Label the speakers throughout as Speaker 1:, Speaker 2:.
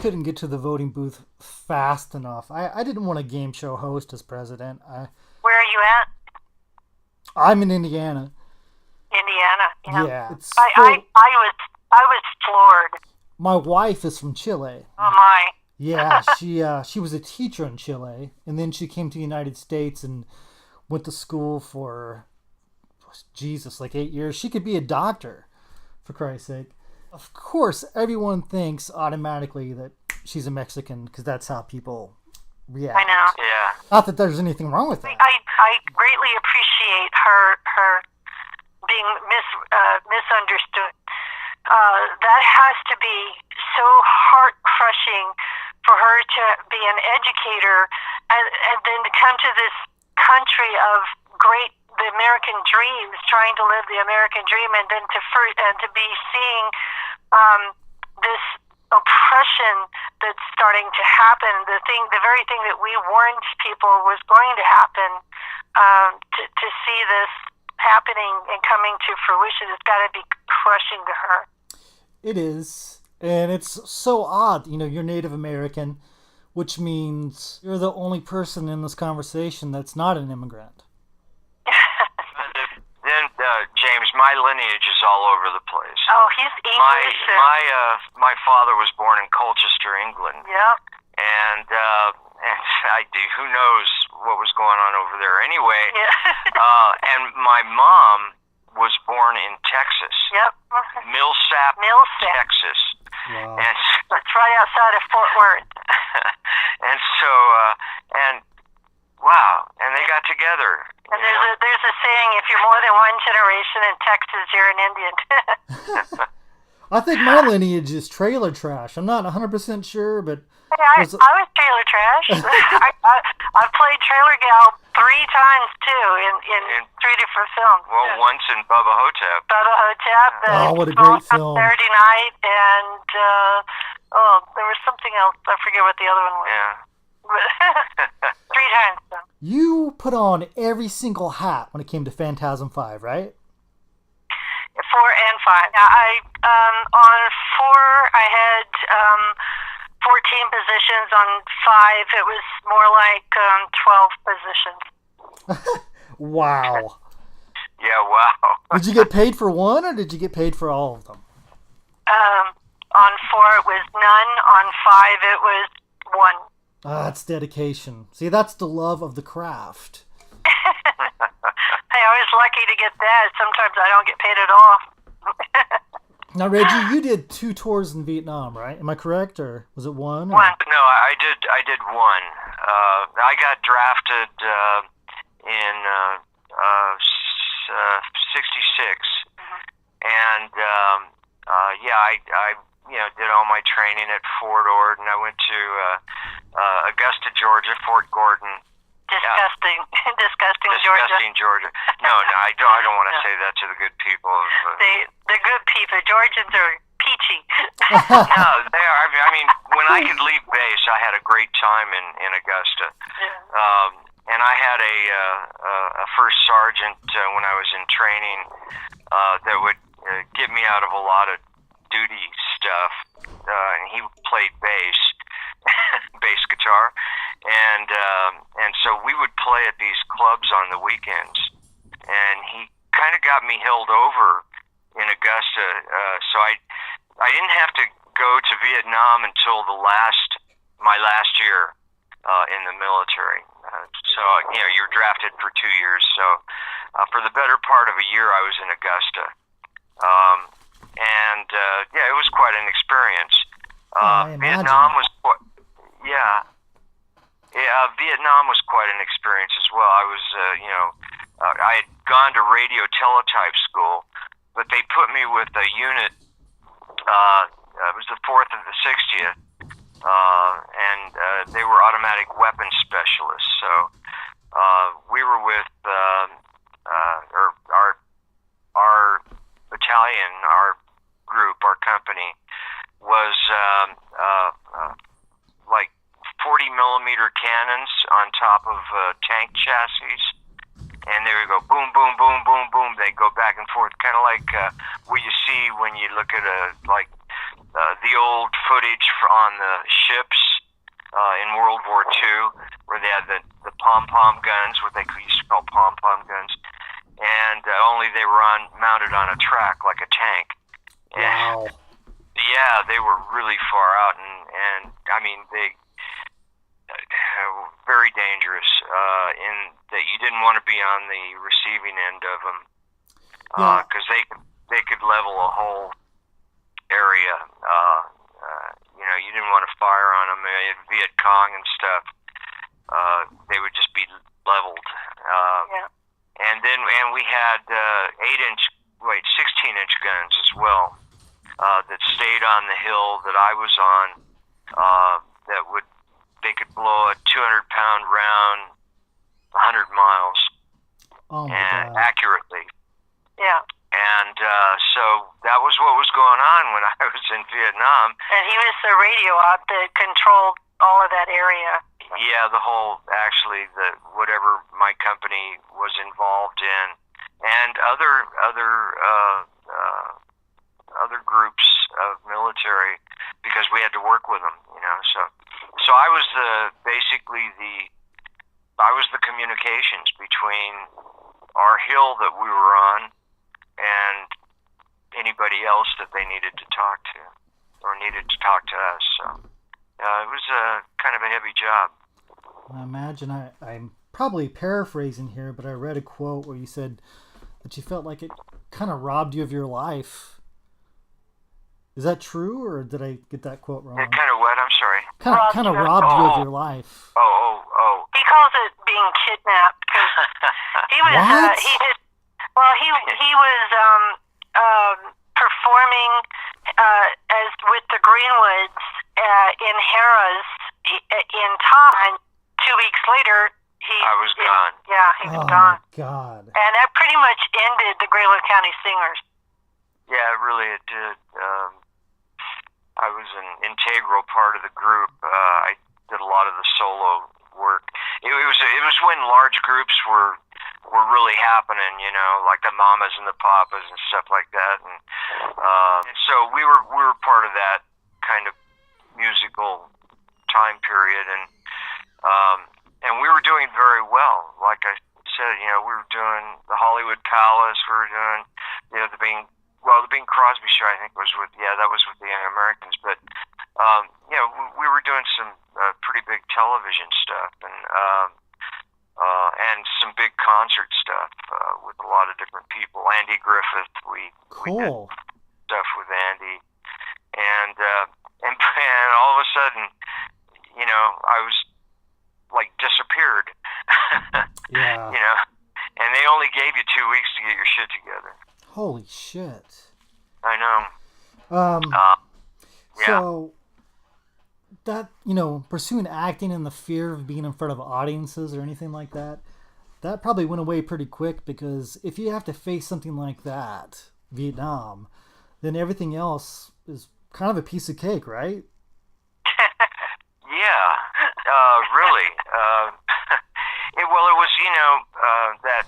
Speaker 1: couldn't get to the voting booth fast enough. I didn't want a game show host as president.
Speaker 2: Where are you at?
Speaker 1: I'm in Indiana.
Speaker 2: Indiana. Yeah.
Speaker 1: Yeah. It's
Speaker 2: I was floored.
Speaker 1: My wife is from Chile.
Speaker 2: Oh my.
Speaker 1: Yeah, she was a teacher in Chile, and then she came to the United States and went to school for Jesus, like 8 years. She could be a doctor, for Christ's sake. Of course, everyone thinks automatically that she's a Mexican because that's how people react.
Speaker 2: I know.
Speaker 3: Yeah.
Speaker 1: Not that there's anything wrong with that.
Speaker 2: I greatly appreciate her being misunderstood. That has to be so heart crushing for her to be an educator and then to come to this country of the American dreams, trying to live the American dream, and then to be seeing this oppression that's starting to happen. The very thing that we warned people was going to happen. To see this happening and coming to fruition, it's got to be crushing to her.
Speaker 1: It is. And it's so odd. You're Native American, which means you're the only person in this conversation that's not an immigrant.
Speaker 3: Then, James, my lineage is all over the place.
Speaker 2: Oh, he's English.
Speaker 3: My father was born in Colchester, England.
Speaker 2: Yep.
Speaker 3: And who knows what was going on over there anyway.
Speaker 2: Yeah.
Speaker 3: And my mom was born in Texas.
Speaker 2: Yep.
Speaker 3: Millsap, Texas.
Speaker 1: Wow.
Speaker 3: And
Speaker 2: it's right outside of Fort Worth.
Speaker 3: And so, wow, and they got together.
Speaker 2: And there's a saying, if you're more than one generation in Texas, you're an Indian.
Speaker 1: I think my lineage is trailer trash. I'm not 100% sure, but...
Speaker 2: Hey, I was trailer trash. I played Trailer Gal 3 times, too, in 3 different films.
Speaker 3: Well, once in Bubba Hotep.
Speaker 2: Bubba Hotep.
Speaker 1: What a great film.
Speaker 2: Saturday Night, and there was something else. I forget what the other one was.
Speaker 3: Yeah.
Speaker 2: 3 times. So.
Speaker 1: You put on every single hat when it came to Phantasm 5, right?
Speaker 2: 4 and 5. Now, on 4, I had 14 positions. On 5, it was more like 12 positions.
Speaker 1: Wow.
Speaker 3: Yeah, wow.
Speaker 1: Did you get paid for one, or did you get paid for all of them?
Speaker 2: On 4, it was none. On 5, it was 1.
Speaker 1: That's dedication. See, that's the love of the craft.
Speaker 2: Hey, I was lucky to get that. Sometimes I don't get paid at all.
Speaker 1: Now, Reggie, you did 2 tours in Vietnam, right? Am I correct, or was it 1?
Speaker 3: No, I did 1. I got drafted in 66, and I did all my training at Fort Ord, and I went to Augusta, Georgia, Fort Gordon.
Speaker 2: Disgusting,
Speaker 3: Disgusting
Speaker 2: Georgia.
Speaker 3: No, I don't want to say that to the good people of.
Speaker 2: The good people. Georgians are peachy.
Speaker 3: No, they are. I mean, when I could leave base, I had a great time in Augusta. And I had a first sergeant when I was in training that would get me out of a lot of duty stuff, and he played bass, bass guitar, and so we would play at these clubs on the weekends, and he kind of got me held over in Augusta, so I didn't have to go to Vietnam until my last year in the military. So you're drafted for 2 years, so for the better part of a year I was in Augusta. It was quite an experience. Vietnam was Vietnam was quite an experience as well. I was, I had gone to radio teletype school, but they put me with a unit. It was the 4th and the 60th, and they were automatic weapons specialists. So we were with our battalion, our group, our company was like 40 millimeter cannons on top of tank chassis, and they would go boom, boom, boom, boom, boom. They go back and forth, kind of like what you see when you look at the old footage on the ships in World War II, where they had the pom-pom guns, what they used to call pom-pom guns, and only they were mounted on a track like a tank.
Speaker 1: Wow.
Speaker 3: Yeah, they were really far out, and I mean, they very dangerous in that you didn't want to be on the receiving end of them, because they could level a whole area. You didn't want to fire on them. Viet Cong and stuff, they would just be leveled. And we had 16-inch guns as well that stayed on the hill that I was on. They could blow a 200-pound round 100 miles.
Speaker 1: Oh my God.
Speaker 3: Accurately.
Speaker 2: Yeah.
Speaker 3: And so that was what was going on when I was in Vietnam.
Speaker 2: And he was the radio op that controlled all of that area.
Speaker 3: Yeah, whatever my company was involved in, and other groups of military, because we had to work with them, So I was basically the communications between our hill that we were on and anybody else that they needed to talk to or needed to talk to us. So it was kind of a heavy job.
Speaker 1: I imagine I'm probably paraphrasing here, but I read a quote where you said that you felt like it kind of robbed you of your life. Is that true, or did I get that quote wrong?
Speaker 3: Kind of what? I'm sorry.
Speaker 1: Kind of robbed you of your life.
Speaker 3: Oh.
Speaker 2: He calls it being kidnapped because he was
Speaker 1: What?
Speaker 2: he was performing as with the Greenwoods in Harrah's in Taunton. 2 weeks later,
Speaker 3: I was gone.
Speaker 2: Yeah, he was
Speaker 1: Oh
Speaker 2: gone.
Speaker 1: my God.
Speaker 2: And that pretty much ended the Greenwood County Singers.
Speaker 3: Yeah, it did. I was an integral part of the group. I did a lot of the solo work. It was when large groups were really happening, like the Mamas and the Papas and stuff like that. And so we were part of that kind of musical time period, and we were doing very well. Like I said, we were doing the Hollywood Palace. We were doing, the Bing Crosby show. I think was with the Young Americans. But we were doing some pretty big television stuff and some big concert stuff with a lot of different people. Andy Griffith. We did stuff with Andy, and all of a sudden, I was like disappeared.
Speaker 1: Yeah.
Speaker 3: And they only gave you 2 weeks to get your shit together.
Speaker 1: Holy shit.
Speaker 3: I know. Yeah.
Speaker 1: So that, pursuing acting and the fear of being in front of audiences or anything like that probably went away pretty quick, because if you have to face something like that, Vietnam, then everything else is kind of a piece of cake, right?
Speaker 3: Yeah, really. It was,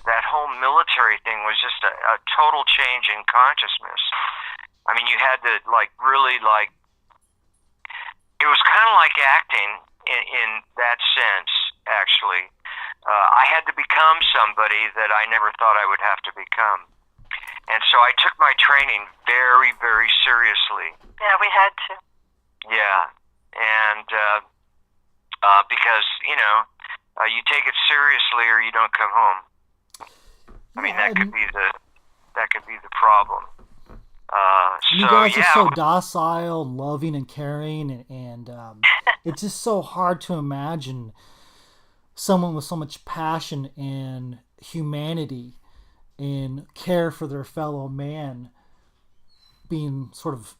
Speaker 3: that whole military thing was just a total change in consciousness. I mean, you had to it was kind of like acting in that sense, actually. I had to become somebody that I never thought I would have to become. And so I took my training very, very seriously.
Speaker 2: Yeah, we had to.
Speaker 3: Yeah. And because, you take it seriously or you don't come home. I mean, that could be the problem.
Speaker 1: You guys are so docile, loving, and caring, and it's just so hard to imagine someone with so much passion and humanity and care for their fellow man being sort of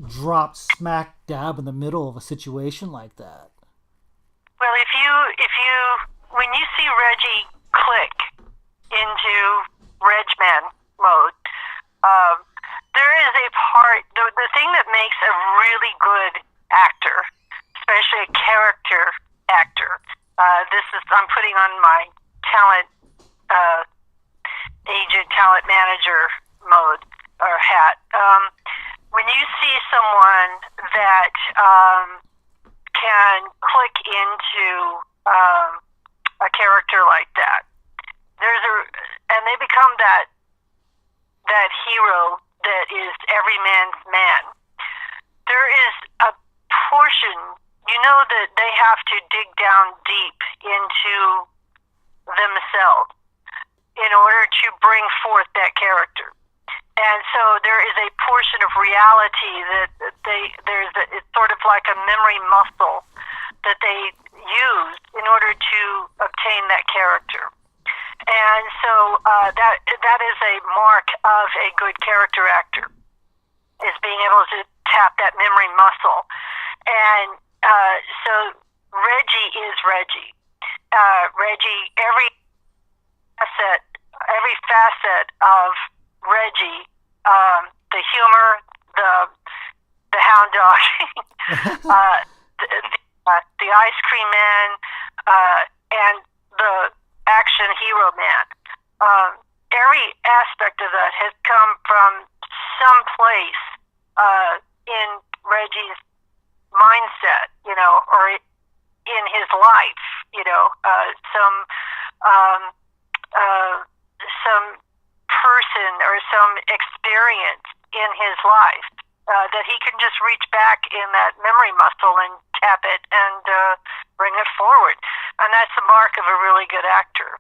Speaker 1: dropped smack dab in the middle of a situation like that.
Speaker 2: Well, if you when you see Reggie click into Regman mode, there is a part, the thing that makes a really good actor, especially a character actor. I'm putting on my talent agent, talent manager mode or hat. When you see someone that that hero that is every man's man. There is a portion, that they have to dig down deep into themselves in order to bring forth that character. And so there is a portion of reality that it's sort of like a memory muscle that they use in order to obtain that character. And so that is a mark of a good character actor, is being able to tap that memory muscle. And so Reggie is Reggie. Reggie, every facet of Reggie, the humor, the hound dog, the ice cream man, and the action hero man. Every aspect of that has come from some place in Reggie's mindset, or in his life, some person or some experience in his life that he can just reach back in that memory muscle and tap it and bring it forward. And that's the mark of a really good actor.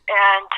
Speaker 2: And